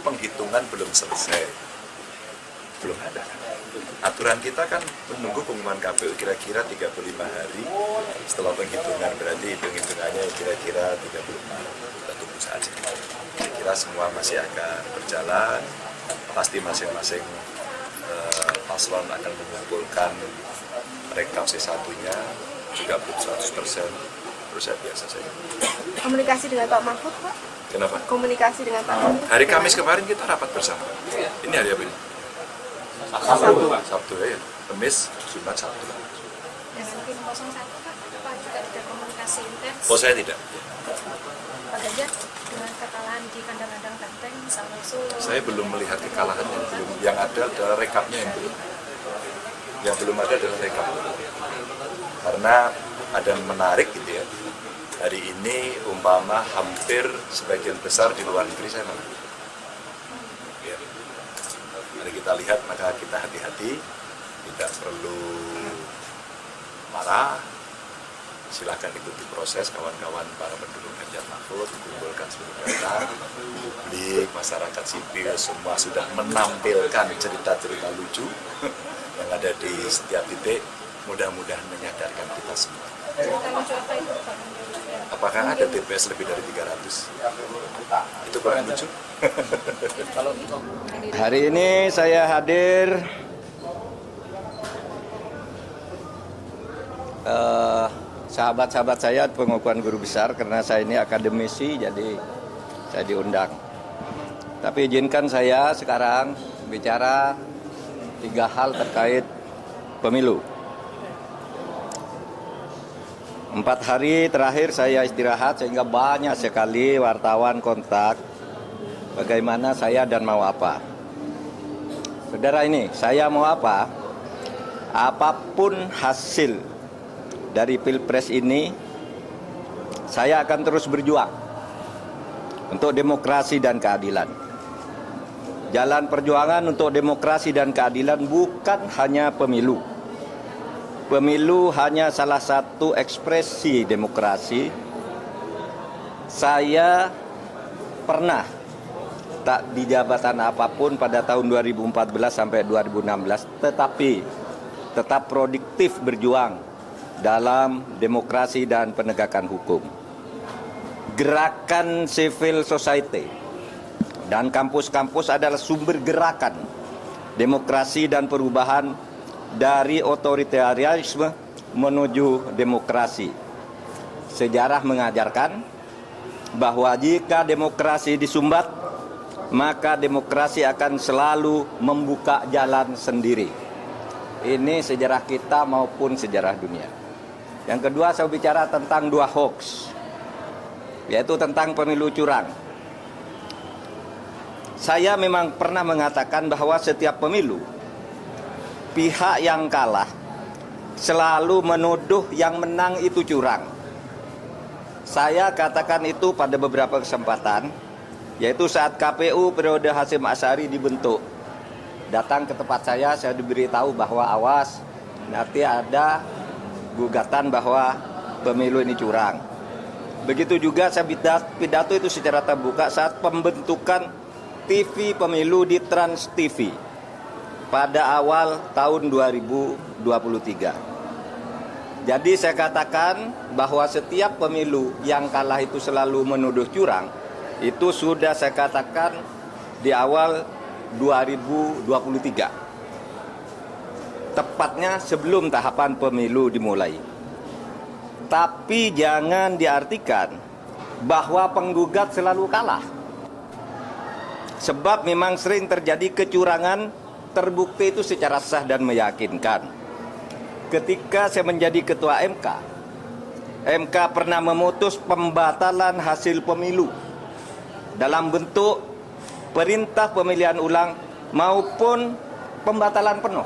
penghitungan belum selesai. Belum ada. Aturan kita kan menunggu pengumuman KPU kira-kira 35 hari setelah penghitungan, berarti penghitungannya kira-kira 30 Maret. Kita tunggu saja. Kira-kira semua masih akan berjalan, pasti masing-masing paslon akan mengumpulkan rekap C1-nya, juga belum 100%, proses biasa saja. Komunikasi dengan Pak Mahfud, Pak? Kenapa? Komunikasi dengan Pak Mahfud. Hari Kamis kemarin kita rapat bersama. Ini hari apa ini? Sabtu ya. Kamis, Jumat, Sabtu. Dengan tim 01 Pak juga tidak komunikasi intens. Oh, saya tidak. Pak Ganjar dengan kekalahan di kandang-kandang Banteng sama Solo. Saya belum melihat kekalahan yang ada adalah rekapnya yang belum. Yang belum ada adalah rekap. Karena ada yang menarik gitu ya. Hari ini umpama hampir sebagian besar di luar negeri saya menang. Ya. Mari kita lihat, maka kita hati-hati, tidak perlu marah. Silakan ikuti proses kawan-kawan para pendukung Ganjar Mahfud, kumpulkan seluruh data, publik, masyarakat sipil, semua sudah menampilkan cerita-cerita lucu yang ada di setiap titik, mudah-mudahan menyadarkan kita semua. Apakah ada TPS lebih dari 300? Itu kurang lucu. Hari ini saya hadir sahabat-sahabat saya pengukuhan guru besar, karena saya ini akademisi, jadi saya diundang. Tapi izinkan saya sekarang bicara 3 hal terkait pemilu. 4 hari terakhir saya istirahat sehingga banyak sekali wartawan kontak bagaimana saya dan mau apa. Saudara, ini saya mau apa? Apapun hasil dari Pilpres ini, saya akan terus berjuang untuk demokrasi dan keadilan. Jalan perjuangan untuk demokrasi dan keadilan bukan hanya pemilu. Pemilu hanya salah satu ekspresi demokrasi. Saya pernah tak di jabatan apapun pada tahun 2014 sampai 2016, tetapi tetap produktif berjuang dalam demokrasi dan penegakan hukum. Gerakan civil society dan kampus-kampus adalah sumber gerakan demokrasi dan perubahan dari otoritarianisme menuju demokrasi. Sejarah mengajarkan bahwa jika demokrasi disumbat, maka demokrasi akan selalu membuka jalan sendiri. Ini sejarah kita maupun sejarah dunia. Yang kedua, saya bicara tentang 2 hoax, yaitu tentang pemilu curang. Saya memang pernah mengatakan bahwa setiap pemilu, pihak yang kalah selalu menuduh yang menang itu curang. Saya katakan itu pada beberapa kesempatan, yaitu saat KPU periode Hasyim Asy'ari dibentuk. Datang ke tempat saya diberitahu bahwa awas, nanti ada gugatan bahwa pemilu ini curang. Begitu juga saya pidato itu secara terbuka saat pembentukan TV pemilu di Trans TV pada awal tahun 2023. Jadi saya katakan bahwa setiap pemilu yang kalah itu selalu menuduh curang. Itu sudah saya katakan di awal 2023. Tepatnya sebelum tahapan pemilu dimulai. Tapi jangan diartikan bahwa penggugat selalu kalah. Sebab memang sering terjadi kecurangan, terbukti itu secara sah dan meyakinkan. Ketika saya menjadi ketua MK pernah memutus pembatalan hasil pemilu dalam bentuk perintah pemilihan ulang maupun pembatalan penuh.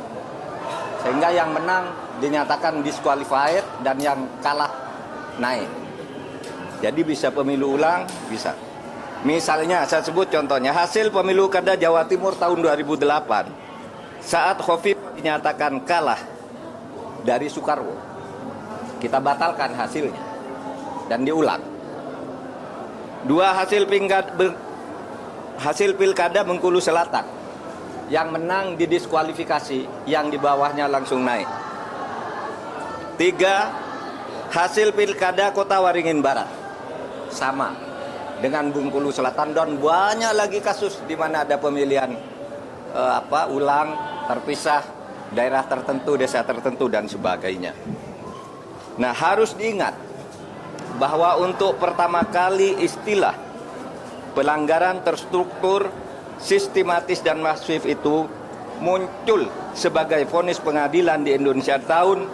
Sehingga yang menang dinyatakan disqualified dan yang kalah naik. Jadi bisa pemilu ulang, bisa. Misalnya saya sebut contohnya hasil pemilu kada Jawa Timur tahun 2008. Saat Khofifa dinyatakan kalah dari Soekarwo, kita batalkan hasilnya dan diulang. 2 hasil hasil pilkada Bengkulu Selatan. Yang menang didiskualifikasi, yang di bawahnya langsung naik. 3, hasil pilkada Kota Waringin Barat. Sama dengan Bengkulu Selatan, dan banyak lagi kasus di mana ada pemilihan ulang, terpisah, daerah tertentu, desa tertentu, dan sebagainya. Nah, harus diingat bahwa untuk pertama kali istilah pelanggaran terstruktur, sistematis, dan masif itu muncul sebagai vonis pengadilan di Indonesia tahun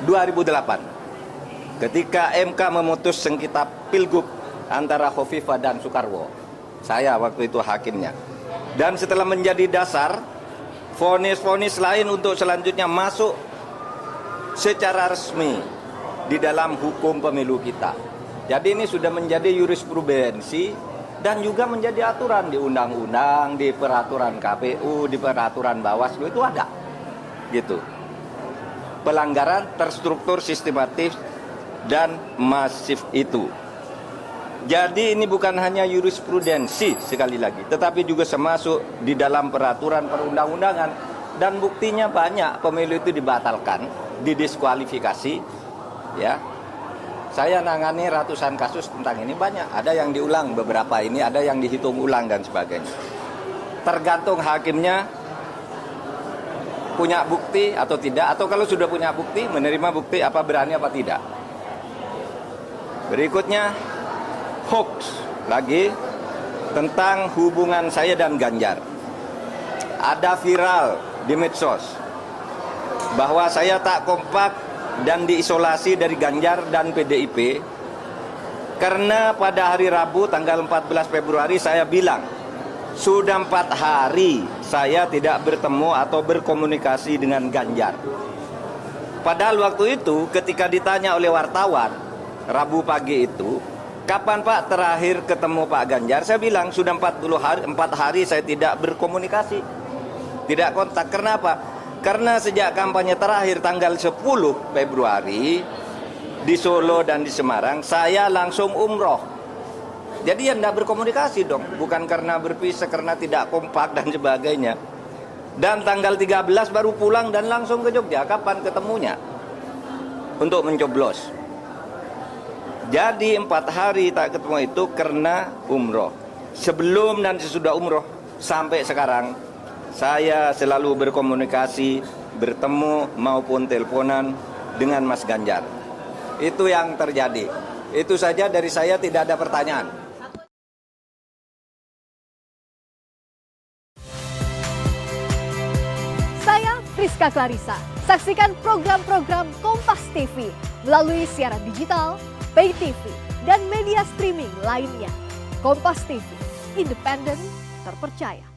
2008 ketika MK memutus sengketa Pilgub antara Khofifah dan Soekarwo. Saya waktu itu hakimnya. Dan setelah menjadi dasar, vonis-vonis lain untuk selanjutnya masuk secara resmi di dalam hukum pemilu kita. Jadi ini sudah menjadi jurisprudensi dan juga menjadi aturan di undang-undang, di peraturan KPU, di peraturan Bawaslu, itu ada. Gitu. Pelanggaran terstruktur, sistematis, dan masif itu. Jadi ini bukan hanya jurisprudensi sekali lagi, tetapi juga termasuk di dalam peraturan perundang-undangan, dan buktinya banyak pemilu itu dibatalkan, didiskualifikasi, ya. Saya nangani ratusan kasus tentang ini, banyak. Ada yang diulang beberapa ini, ada yang dihitung ulang dan sebagainya. Tergantung hakimnya punya bukti atau tidak, atau kalau sudah punya bukti, menerima bukti apa berani apa tidak. Berikutnya, hoax lagi tentang hubungan saya dan Ganjar. Ada viral di medsos bahwa saya tak kompak dan diisolasi dari Ganjar dan PDIP karena pada hari Rabu tanggal 14 Februari saya bilang sudah 4 hari saya tidak bertemu atau berkomunikasi dengan Ganjar. Padahal waktu itu ketika ditanya oleh wartawan Rabu pagi itu, kapan Pak terakhir ketemu Pak Ganjar? Saya bilang sudah 4 hari saya tidak berkomunikasi, tidak kontak. Kenapa? Karena sejak kampanye terakhir tanggal 10 Februari di Solo dan di Semarang, saya langsung umroh. Jadi ya tidak berkomunikasi dong, bukan karena berpisah, karena tidak kompak dan sebagainya. Dan tanggal 13 baru pulang dan langsung ke Jogja. Kapan ketemunya? Untuk mencoblos. Jadi 4 hari tak ketemu itu karena umroh. Sebelum dan sesudah umroh sampai sekarang, saya selalu berkomunikasi, bertemu maupun teleponan dengan Mas Ganjar. Itu yang terjadi. Itu saja dari saya, tidak ada pertanyaan. Saya Friska Clarissa. Saksikan program-program Kompas TV melalui siaran digital, pay TV, dan media streaming lainnya. Kompas TV, independen, terpercaya.